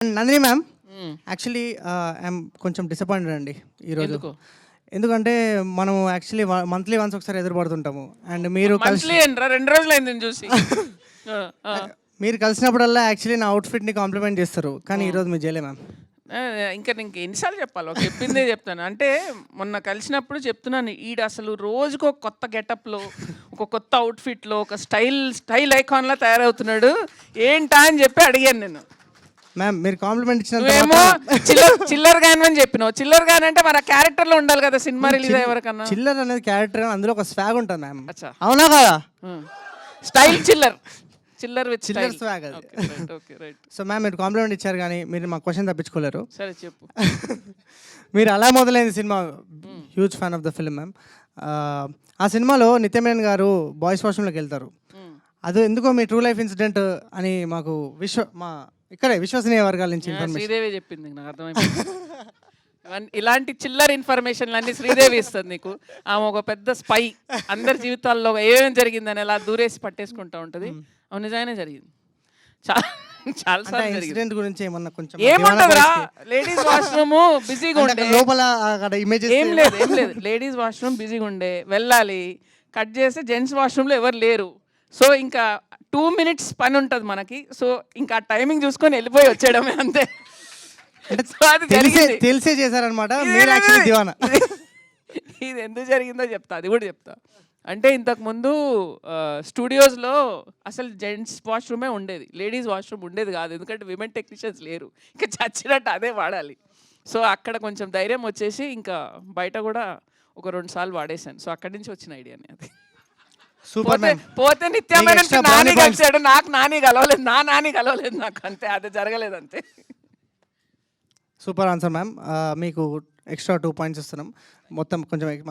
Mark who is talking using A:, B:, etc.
A: Nandini ma'am, actually I'm కొంచెం disappointed అండి ఈరోజు. ఎందుకంటే మనం యాక్చువల్లీ మంత్లీ వన్స్ ఒకసారి ఎదురుపడుతుంటాము అండ్ మీరు
B: మంత్లీ ఏంట్రా 2 రోజులైంది నేను చూసి.
A: మీరు కలిసినప్పుడల్లా యాక్చువల్లీ నా అవుట్ఫిట్ని కాంప్లిమెంట్ చేస్తారు, కానీ ఈరోజు మీరు చేయలే మ్యామ్.
B: ఇంకా నీకు ఎన్నిసార్లు చెప్పాలి, ఒక చెప్పిందే చెప్తాను. అంటే మొన్న కలిసినప్పుడు చెప్తున్నాను, ఈడు అసలు రోజుకు ఒక కొత్త గెటప్లో, ఒక కొత్త అవుట్ఫిట్లో, ఒక స్టైల్ ఐకాన్లా తయారవుతున్నాడు ఏంటా అని చెప్పి అడిగాను నేను.
A: మ్యామ్ మీరు కాంప్లిమెంట్ ఇచ్చిన
B: నువ్వేమో చిల్లర్ గాన్ అని చెప్పినావు. చిల్లర్ గాన్ అంటే మరి ఆ క్యారెక్టర్లో ఉండాలి కదా సినిమా రిలీజ్ అయ్యే వరకన్నా.
A: చిల్లర్ అనేది క్యారెక్టర్, అందులో ఒక స్వాగ్ ఉంటుంది మ్యామ్.
B: అచ్చా,
A: అవునా కదా?
B: Style chiller with
A: chiller swag అది.
B: Okay right.
A: సో మ్యామ్ మీరు కాంప్లిమెంట్ ఇచ్చారు కానీ మీరు మా క్వశ్చన్ తప్పించుకోలేరు.
B: సరే చెప్పు.
A: మీరు అలా మొదలైంది cinema, huge fan of the film ma'am. ఆ సినిమాలో నిత్యమేనన్ గారు బాయ్స్ వాష్రూమ్లోకి వెళ్తారు. అది ఎందుకో మీ ట్రూ లైఫ్ ఇన్సిడెంట్ అని మాకు మా ఇక్కడే విశ్వసనీయ వర్గాల నుంచి ఇన్ఫర్మేషన్.
B: శ్రీదేవి చెప్పింది, నాకు అర్థమైపోయింది. ఇలాంటి చిల్లర్ ఇన్ఫర్మేషన్లు అన్ని శ్రీదేవి ఇస్తుంది నీకు. ఆమె ఒక పెద్ద స్పై, అందరి జీవితాల్లో ఏమేమి జరిగిందని అలా దూరేసి పట్టేసుకుంటూ ఉంటుంది. అవును, నిజంగానే జరిగింది, చాలా సార్లు
A: ఇన్సిడెంట్ గురించి ఏమన్నా కొంచెం
B: ఏముంటదిరా, లేడీస్ వాష్రూమ్ బిజీగా ఉండే
A: లోపల అక్కడ ఇమేజెస్
B: ఏం లేదు. లేడీస్ వాష్రూమ్ బిజీగా ఉండే, వెళ్ళాలి, కట్ చేస్తే జెంట్స్ వాష్రూమ్లో ఎవరు లేరు. సో ఇంకా 2 minutes పని ఉంటుంది మనకి. సో ఇంకా టైమింగ్ చూసుకొని వెళ్ళిపోయి వచ్చేయడమే, అంతే.
A: తెలిసే చేశారనమాట మీరు యాక్చువల్లీ దివానా.
B: ఇది ఎందుకు జరిగిందో చెప్తా, అది కూడా చెప్తా. అంటే ఇంతకుముందు స్టూడియోస్లో అసలు జెంట్స్ వాష్రూమే ఉండేది, లేడీస్ వాష్రూమ్ ఉండేది కాదు. ఎందుకంటే విమెన్ టెక్నీషియన్స్ లేరు, ఇంకా చచ్చినట్టు అదే వాడాలి. సో అక్కడ కొంచెం ధైర్యం వచ్చేసి ఇంకా బయట కూడా ఒక 2 సార్లు వాడేశాను. సో అక్కడి నుంచి వచ్చిన ఐడియానే అది.
A: Super ma'am.
B: పోతే నిత్యమైన నాని కలిసాడు, నాకు నాని కలవలేదు, నాని కలవలేదు నాకు, అంతే. అది జరగలేదు, అంతే.
A: Super answer ma'am. మీకు ఎక్స్ట్రా 2 points ఇస్తున్నాం. మొత్తం కొంచెం